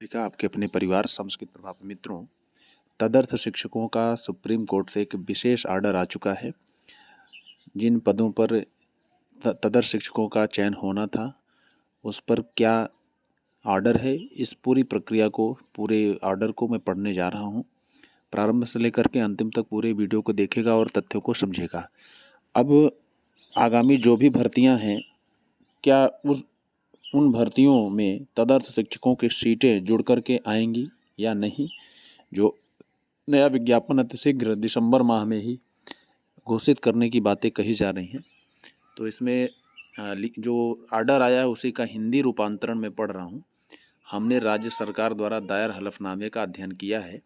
का आपके अपने परिवार संस्कृत प्रभाव मित्रों, तदर्थ शिक्षकों का सुप्रीम कोर्ट से एक विशेष आर्डर आ चुका है। जिन पदों पर तदर्थ शिक्षकों का चयन होना था उस पर क्या आर्डर है, इस पूरी प्रक्रिया को, पूरे आर्डर को मैं पढ़ने जा रहा हूँ। प्रारंभ से लेकर के अंतिम तक पूरे वीडियो को देखेगा और तथ्यों को समझेगा। अब आगामी जो भी भर्तियां हैं, क्या उन भर्तियों में तदर्थ शिक्षकों की सीटें जुड़ करके आएंगी या नहीं, जो नया विज्ञापन अतिशीघ्र दिसंबर माह में ही घोषित करने की बातें कही जा रही हैं। तो इसमें जो आर्डर आया है उसी का हिंदी रूपांतरण में पढ़ रहा हूँ। हमने राज्य सरकार द्वारा दायर हलफनामे का अध्ययन किया है।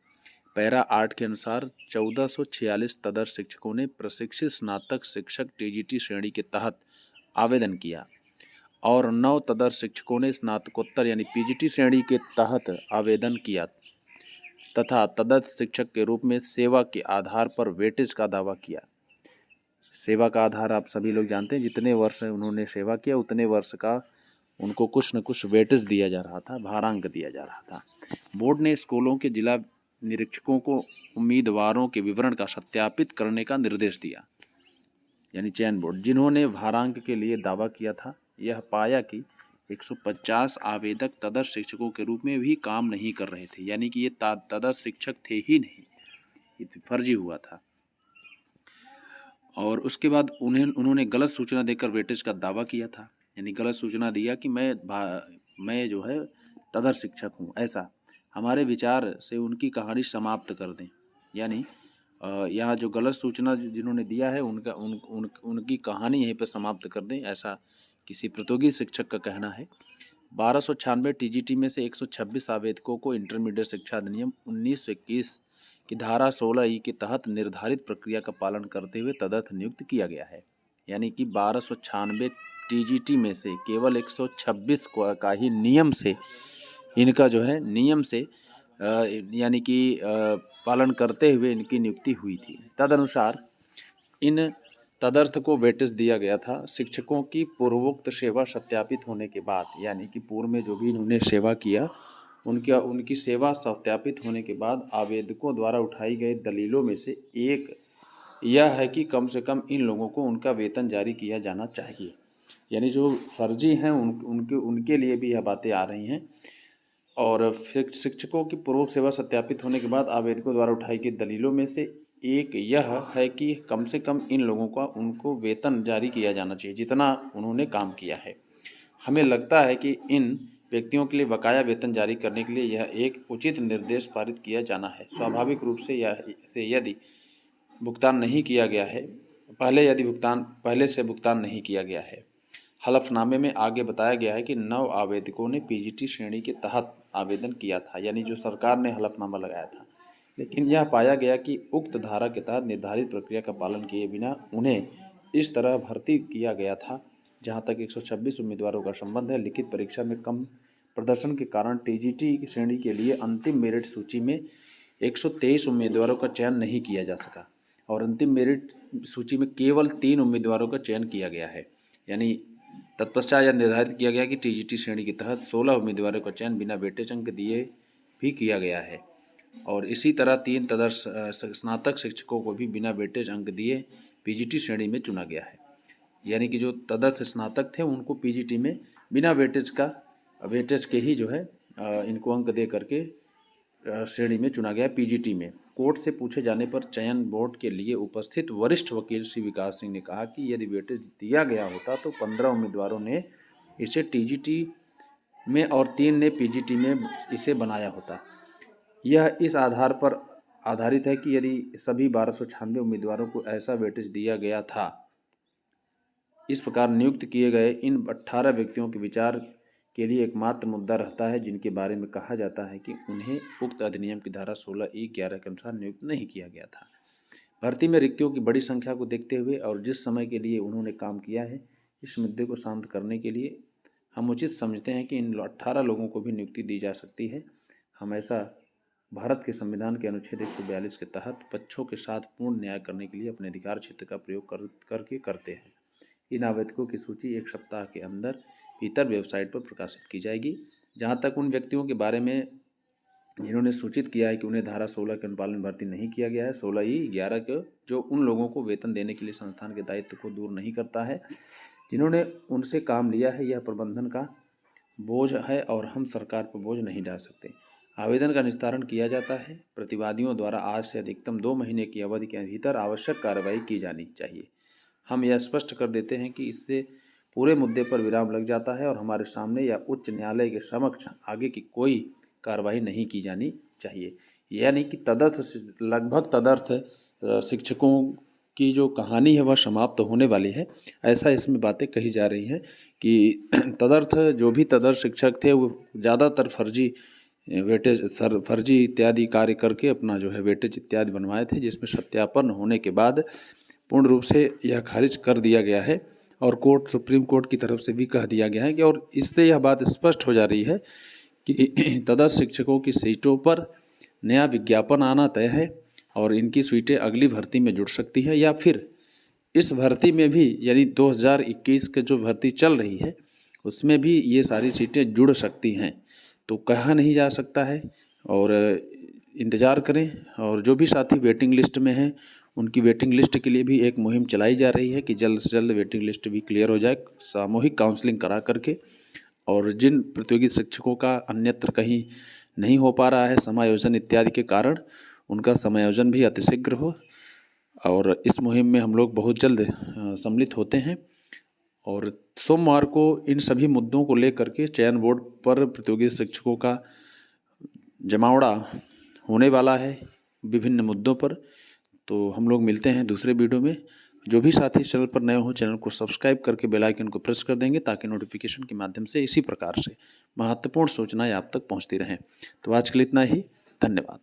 पैरा 8 के अनुसार 1446 तदर्थ शिक्षकों ने प्रशिक्षित स्नातक शिक्षक टीजीटी श्रेणी के तहत आवेदन किया और 9 तदर्थ शिक्षकों ने स्नातकोत्तर यानी पीजीटी श्रेणी के तहत आवेदन किया तथा तदर्थ शिक्षक के रूप में सेवा के आधार पर वेटेज का दावा किया। सेवा का आधार आप सभी लोग जानते हैं, जितने वर्ष उन्होंने सेवा किया उतने वर्ष का उनको कुछ न कुछ वेटेज दिया जा रहा था, भारांक दिया जा रहा था। बोर्ड ने स्कूलों के जिला निरीक्षकों को उम्मीदवारों के विवरण का सत्यापित करने का निर्देश दिया। यानी चयन बोर्ड जिन्होंने भारांक के लिए दावा किया था, यह पाया कि 150 आवेदक तदर्थ शिक्षकों के रूप में भी काम नहीं कर रहे थे, यानी कि ये तदर्थ शिक्षक थे ही नहीं, ये फर्जी हुआ था। और उसके बाद उन्होंने गलत सूचना देकर वेटेज का दावा किया था, यानी गलत सूचना दिया कि मैं जो है तदर्थ शिक्षक हूँ। ऐसा हमारे विचार से उनकी कहानी समाप्त कर दें, यानी यहाँ जो गलत सूचना जिन्होंने दिया है उनकी कहानी यहीं पर समाप्त कर दें, ऐसा किसी प्रतियोगी शिक्षक का कहना है। 1296 टीजीटी में से 126 आवेदकों को इंटरमीडिएट शिक्षा अधिनियम 1921 की धारा 16 के तहत निर्धारित प्रक्रिया का पालन करते हुए तदर्थ नियुक्त किया गया है। यानी कि 1296 टीजीटी में से केवल 126 का ही नियम से इनका जो है नियम से यानी कि पालन करते हुए इनकी नियुक्ति हुई थी। तदनुसार इन तदर्थ को वेटेज दिया गया था। शिक्षकों की पूर्वोक्त सेवा सत्यापित होने के बाद, यानी कि पूर्व में जो भी इन्होंने सेवा किया उनकी सेवा सत्यापित होने के बाद आवेदकों द्वारा उठाई गई दलीलों में से एक यह है कि कम से कम इन लोगों को उनका वेतन जारी किया जाना चाहिए। यानी जो फर्जी हैं उनके लिए भी यह बातें आ रही हैं। और शिक्षकों की पूर्व सेवा सत्यापित होने के बाद आवेदकों द्वारा उठाई गई दलीलों में से एक यह है कि कम से कम इन लोगों का उनको वेतन जारी किया जाना चाहिए जितना उन्होंने काम किया है। हमें लगता है कि इन व्यक्तियों के लिए बकाया वेतन जारी करने के लिए यह एक उचित निर्देश पारित किया जाना है। स्वाभाविक रूप से यदि भुगतान नहीं किया गया है, पहले से भुगतान नहीं किया गया है। हलफनामे में आगे बताया गया है कि 9 आवेदकों ने पीजीटी श्रेणी के तहत आवेदन किया था, यानी जो सरकार ने हलफनामा लगाया था, लेकिन यह पाया गया कि उक्त धारा के तहत निर्धारित प्रक्रिया का पालन किए बिना उन्हें इस तरह भर्ती किया गया था। जहां तक 126 उम्मीदवारों का संबंध है, लिखित परीक्षा में कम प्रदर्शन के कारण टीजीटी श्रेणी के लिए अंतिम मेरिट सूची में 123 उम्मीदवारों का चयन नहीं किया जा सका और अंतिम मेरिट सूची में केवल 3 उम्मीदवारों का चयन किया गया है। यानी तत्पश्चात यह निर्धारित किया गया कि टीजीटी श्रेणी के तहत 16 उम्मीदवारों का चयन बिना वेटेज अंक दिए भी किया गया है और इसी तरह 3 तदर्थ स्नातक शिक्षकों को भी बिना वेटेज अंक दिए पीजीटी श्रेणी में चुना गया है। यानी कि जो तदर्थ स्नातक थे उनको पीजीटी में बिना वेटेज के ही जो है इनको अंक दे करके श्रेणी में चुना गया पीजीटी में। कोर्ट से पूछे जाने पर चयन बोर्ड के लिए उपस्थित वरिष्ठ वकील श्री विकास सिंह ने कहा कि यदि वेटेज दिया गया होता तो 15 उम्मीदवारों ने इसे टीजीटी में और 3 ने पीजीटी में इसे बनाया होता। यह इस आधार पर आधारित है कि यदि सभी 1296 उम्मीदवारों को ऐसा वेटेज दिया गया था, इस प्रकार नियुक्त किए गए इन 18 व्यक्तियों के विचार के लिए एकमात्र मुद्दा रहता है जिनके बारे में कहा जाता है कि उन्हें उक्त अधिनियम की धारा 16(e)(11) के अनुसार नियुक्त नहीं किया गया था। भर्ती में रिक्तियों की बड़ी संख्या को देखते हुए और जिस समय के लिए उन्होंने काम किया है, इस मुद्दे को शांत करने के लिए हम उचित समझते हैं कि इन 18 लोगों को भी नियुक्ति दी जा सकती है। हम ऐसा भारत के संविधान के अनुच्छेद 142 के तहत पक्षों के साथ पूर्ण न्याय करने के लिए अपने अधिकार क्षेत्र का प्रयोग करके करते हैं। इन आवेदकों की सूची 1 सप्ताह के भीतर वेबसाइट पर प्रकाशित की जाएगी। जहां तक उन व्यक्तियों के बारे में जिन्होंने सूचित किया है कि उन्हें धारा 16 के अनुपालन में भर्ती नहीं किया गया है। 16E11 को जो उन लोगों को वेतन देने के लिए संस्थान के दायित्व को दूर नहीं करता है जिन्होंने उनसे काम लिया है। यह प्रबंधन का बोझ है और हम सरकार पर बोझ नहीं डाल सकते। आवेदन का निस्तारण किया जाता है। प्रतिवादियों द्वारा आज से अधिकतम 2 महीने की अवधि के भीतर आवश्यक कार्रवाई की जानी चाहिए। हम यह स्पष्ट कर देते हैं कि इससे पूरे मुद्दे पर विराम लग जाता है और हमारे सामने या उच्च न्यायालय के समक्ष आगे की कोई कार्रवाई नहीं की जानी चाहिए। यानी कि लगभग तदर्थ शिक्षकों की जो कहानी है वह समाप्त होने वाली है, ऐसा इसमें बातें कही जा रही हैं कि तदर्थ जो भी तदर्थ शिक्षक थे वो ज़्यादातर फर्जी इत्यादि कार्य करके अपना जो है वेटेज इत्यादि बनवाए थे, जिसमें सत्यापन होने के बाद पूर्ण रूप से यह खारिज कर दिया गया है और सुप्रीम कोर्ट की तरफ से भी कह दिया गया है कि और इससे यह बात स्पष्ट हो जा रही है कि तदर्थ शिक्षकों की सीटों पर नया विज्ञापन आना तय है और इनकी सीटें अगली भर्ती में जुड़ सकती है या फिर इस भर्ती में भी, यानी 2021 के जो भर्ती चल रही है उसमें भी ये सारी सीटें जुड़ सकती हैं। तो कहा नहीं जा सकता है और इंतज़ार करें। और जो भी साथी वेटिंग लिस्ट में हैं उनकी वेटिंग लिस्ट के लिए भी एक मुहिम चलाई जा रही है कि जल्द से जल्द वेटिंग लिस्ट भी क्लियर हो जाए, सामूहिक काउंसलिंग करा करके। और जिन प्रतियोगी शिक्षकों का अन्यत्र कहीं नहीं हो पा रहा है समायोजन इत्यादि के कारण, उनका समायोजन भी अतिशीघ्र हो। और इस मुहिम में हम लोग बहुत जल्द सम्मिलित होते हैं और सोमवार को इन सभी मुद्दों को लेकर के चयन बोर्ड पर प्रतियोगी शिक्षकों का जमावड़ा होने वाला है विभिन्न मुद्दों पर। तो हम लोग मिलते हैं दूसरे वीडियो में। जो भी साथी चैनल पर नए हो चैनल को सब्सक्राइब करके बेल आइकन को प्रेस कर देंगे ताकि नोटिफिकेशन के माध्यम से इसी प्रकार से महत्वपूर्ण सूचनाएं आप तक पहुंचती रहें। तो आज के लिए इतना ही, धन्यवाद।